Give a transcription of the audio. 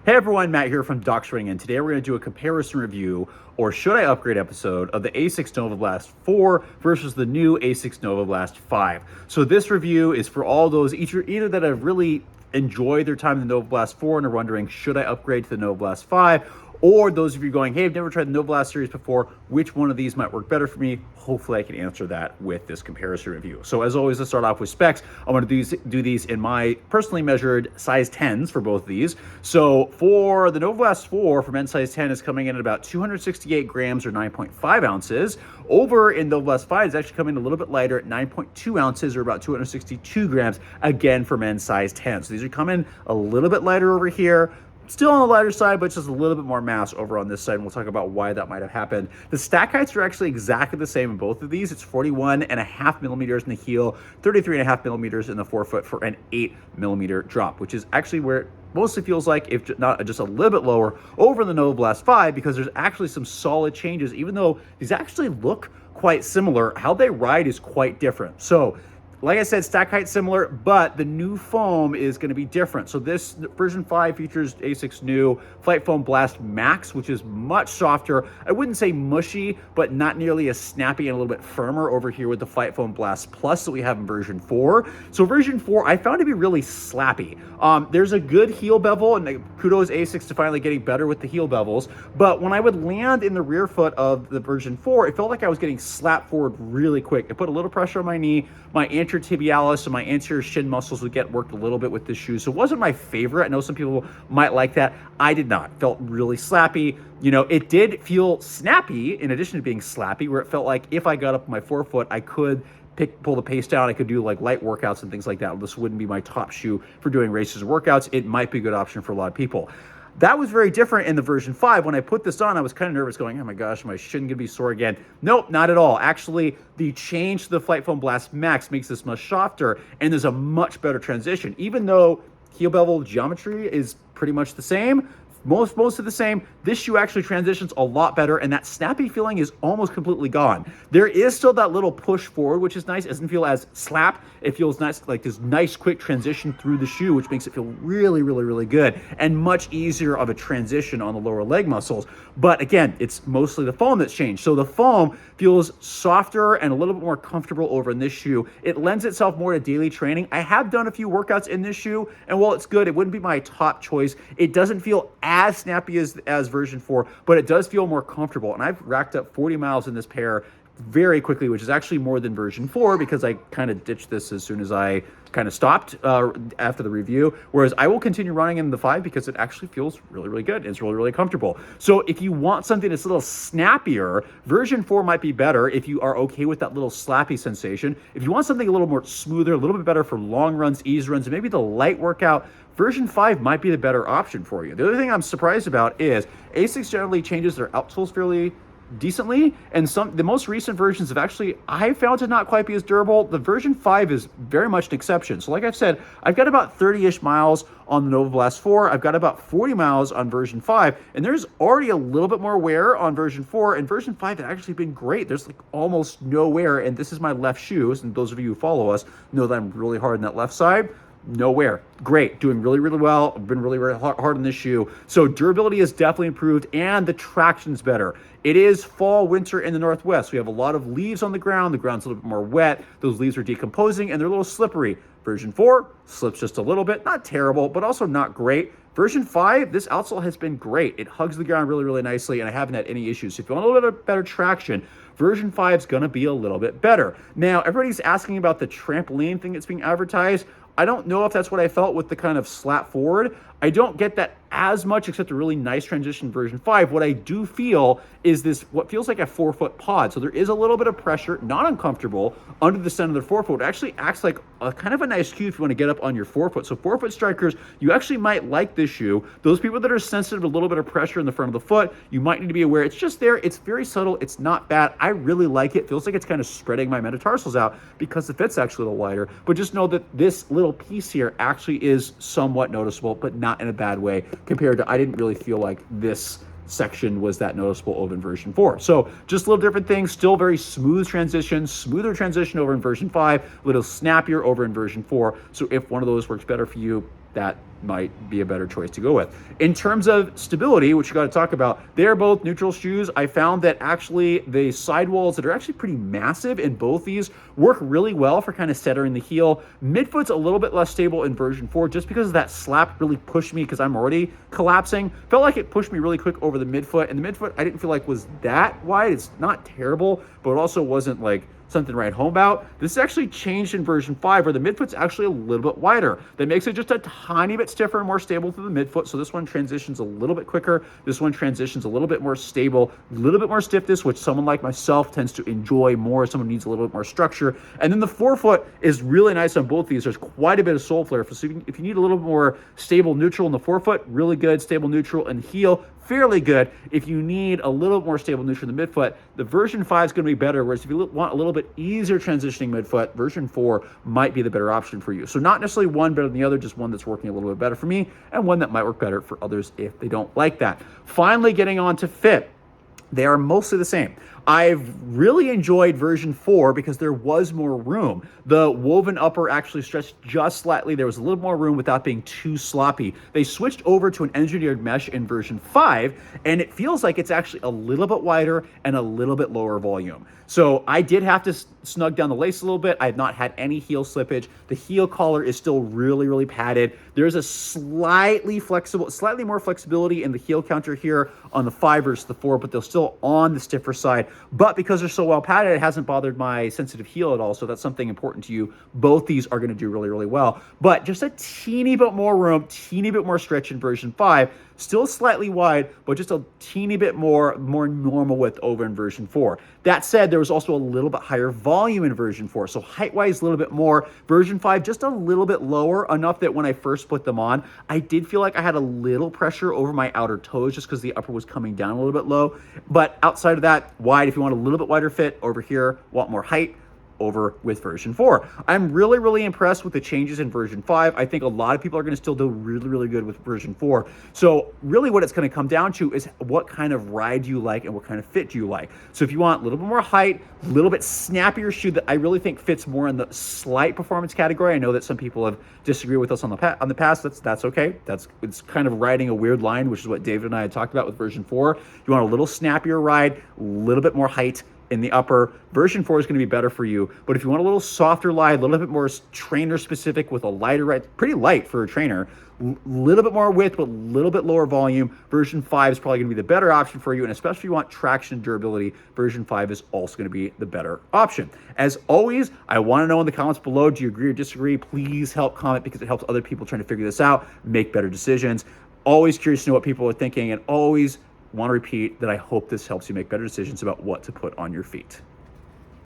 Hey everyone, Matt here from Doctoring, and today we're going to do a comparison review, or should I upgrade episode, of the ASICS Novablast 4 versus the new ASICS Novablast 5. So this review is for all those either that have really enjoyed their time in the Novablast 4 and are wondering, should I upgrade to the Novablast 5? Or those of you going, hey, I've never tried the Novablast series before, which one of these might work better for me? Hopefully I can answer that with this comparison review. So as always, let's start off with specs. I'm going to do these in my personally measured size 10s for both of these. So for the Novablast 4 for men's size 10 is coming in at about 268 grams or 9.5 ounces. Over in Novablast 5 is actually coming in a little bit lighter at 9.2 ounces or about 262 grams, again for men's size 10. So these are coming a little bit lighter over here. Still on the lighter side, but just a little bit more mass over on this side, and we'll talk about why that might have happened. The stack heights are actually exactly the same in both of these. It's 41.5 millimeters in the heel, 33.5 millimeters in the forefoot for an 8 millimeter drop, which is actually where it mostly feels like, if not just a little bit lower, over the Novablast 5, because there's actually some solid changes, even though these actually look quite similar. How they ride is quite different. So, like I said, stack height similar, but the new foam is going to be different. So this version 5 features ASICS new Flight Foam Blast Max, which is much softer. I wouldn't say mushy, but not nearly as snappy and a little bit firmer over here with the Flight Foam Blast Plus that we have in version 4. So version 4, I found to be really slappy. There's a good heel bevel, and kudos ASICS to finally getting better with the heel bevels. But when I would land in the rear foot of the version 4, it felt like I was getting slapped forward really quick. It put a little pressure on my knee. My anterior tibialis and my anterior shin muscles would get worked a little bit with this shoe. So it wasn't my favorite. I know some people might like that. I did not. Felt really slappy. You know, it did feel snappy in addition to being slappy, where it felt like if I got up my forefoot, I could pull the pace down. I could do like light workouts and things like that. This wouldn't be my top shoe for doing races and workouts. It might be a good option for a lot of people. That was very different in the version 5. When I put this on, I was kind of nervous going, oh my gosh, my shin gonna be sore again. Nope, not at all. Actually, the change to the Flight Foam Blast Max makes this much softer, and there's a much better transition. Even though heel bevel geometry is pretty much the same, most of the same, this shoe actually transitions a lot better, and that snappy feeling is almost completely gone. There is still that little push forward, which is nice. It doesn't feel as slap. It feels nice, like this nice quick transition through the shoe, which makes it feel really, really, really good and much easier of a transition on the lower leg muscles. But again, it's mostly the foam that's changed. So the foam feels softer and a little bit more comfortable over in this shoe. It lends itself more to daily training. I have done a few workouts in this shoe, and while it's good, it wouldn't be my top choice. It doesn't feel as snappy as version 4, but it does feel more comfortable. And I've racked up 40 miles in this pair very quickly, which is actually more than version 4 because I kind of ditched this as soon as I kind of stopped after the review, whereas I will continue running in the 5 because it actually feels really, really good. It's really, really comfortable. So if you want something that's a little snappier, version 4 might be better if you are okay with that little slappy sensation. If you want something a little more smoother, a little bit better for long runs, easy runs, and maybe the light workout, version 5 might be the better option for you. The other thing I'm surprised about is ASICS generally changes their outsoles fairly decently, and the most recent versions have actually, I found to not quite be as durable. The version 5 is very much an exception. So like I've said, I've got about 30-ish miles on the Novablast 4. I've got about 40 miles on version 5, and there's already a little bit more wear on version 4, and version 5 has actually been great. There's like almost no wear, and this is my left shoe, and those of you who follow us know that I'm really hard on that left side. No wear. Great. Doing really, really well. I've been really, really hard on this shoe. So durability is definitely improved, and the traction's better. It is fall, winter in the Northwest. We have a lot of leaves on the ground. The ground's a little bit more wet. Those leaves are decomposing, and they're a little slippery. Version 4 slips just a little bit. Not terrible, but also not great. Version 5, this outsole has been great. It hugs the ground really, really nicely, and I haven't had any issues. So if you want a little bit better traction, version 5 is going to be a little bit better. Now, everybody's asking about the trampoline thing that's being advertised. I don't know if that's what I felt with the kind of slap forward. I don't get that as much, except a really nice transition version 5. What I do feel is this, what feels like a forefoot pod. So there is a little bit of pressure, not uncomfortable, under the center of the forefoot. It actually acts like a kind of a nice cue if you want to get up on your forefoot. So forefoot strikers, you actually might like this shoe. Those people that are sensitive to a little bit of pressure in the front of the foot, you might need to be aware. It's just there. It's very subtle. It's not bad. I really like it. Feels like it's kind of spreading my metatarsals out because the fit's actually a little wider. But just know that this little piece here actually is somewhat noticeable, but not in a bad way compared to, I didn't really feel like this section was that noticeable over in version 4. So just a little different things, still very smooth transition, smoother transition over in version 5, a little snappier over in version 4. So if one of those works better for you, that might be a better choice to go with. In terms of stability, which you got to talk about, they're both neutral shoes. I found that actually the sidewalls that are actually pretty massive in both these work really well for kind of centering the heel. Midfoot's a little bit less stable in version 4 just because that slap really pushed me because I'm already collapsing. Felt like it pushed me really quick over the midfoot, and the midfoot I didn't feel like was that wide. It's not terrible, but it also wasn't like something to write home about. This actually changed in version 5 where the midfoot's actually a little bit wider. That makes it just a tiny bit stiffer and more stable through the midfoot. So this one transitions a little bit quicker. This one transitions a little bit more stable, a little bit more stiffness, which someone like myself tends to enjoy more. Someone needs a little bit more structure. And then the forefoot is really nice on both these. There's quite a bit of sole flare. So if you need a little more stable neutral in the forefoot, really good. Stable neutral and heel, fairly good. If you need a little more stable neutral in the midfoot, the version 5 is going to be better, whereas if you want a little bit easier transitioning midfoot, version 4 might be the better option for you. So not necessarily one better than the other, just one that's working a little bit better for me and one that might work better for others if they don't like that. Finally, getting on to fit. They are mostly the same. I've really enjoyed version 4 because there was more room. The woven upper actually stretched just slightly. There was a little more room without being too sloppy. They switched over to an engineered mesh in version 5, and it feels like it's actually a little bit wider and a little bit lower volume. So I did have to snug down the lace a little bit. I have not had any heel slippage. The heel collar is still really, really padded. There's a slightly more flexibility in the heel counter here on the 5 versus the 4, but they're still on the stiffer side. But because they're so well padded, it hasn't bothered my sensitive heel at all. So that's something important to you. Both these are going to do really, really well. But just a teeny bit more room, teeny bit more stretch in version 5. Still slightly wide, but just a teeny bit more normal width over in version 4. That said, there was also a little bit higher volume in version 4. So height-wise, a little bit more. Version 5, just a little bit lower, enough that when I first put them on, I did feel like I had a little pressure over my outer toes just because the upper was coming down a little bit low. But outside of that, wide. If you want a little bit wider fit over here, want more height, over with version 4. I'm really, really impressed with the changes in version 5. I think a lot of people are going to still do really, really good with version 4. So really what it's going to come down to is what kind of ride do you like and what kind of fit do you like. So if you want a little bit more height, a little bit snappier shoe that I really think fits more in the slight performance category. I know that some people have disagreed with us on the past. That's okay. It's kind of riding a weird line, which is what David and I had talked about with version 4. You want a little snappier ride, a little bit more height in the upper. Version 4 is going to be better for you. But if you want a little softer lie, a little bit more trainer specific with a lighter ride, pretty light for a trainer, a little bit more width, but a little bit lower volume, version 5 is probably going to be the better option for you. And especially if you want traction and durability, version 5 is also going to be the better option. As always, I want to know in the comments below, do you agree or disagree? Please help comment because it helps other people trying to figure this out, make better decisions. Always curious to know what people are thinking, and always want to repeat that I hope this helps you make better decisions about what to put on your feet.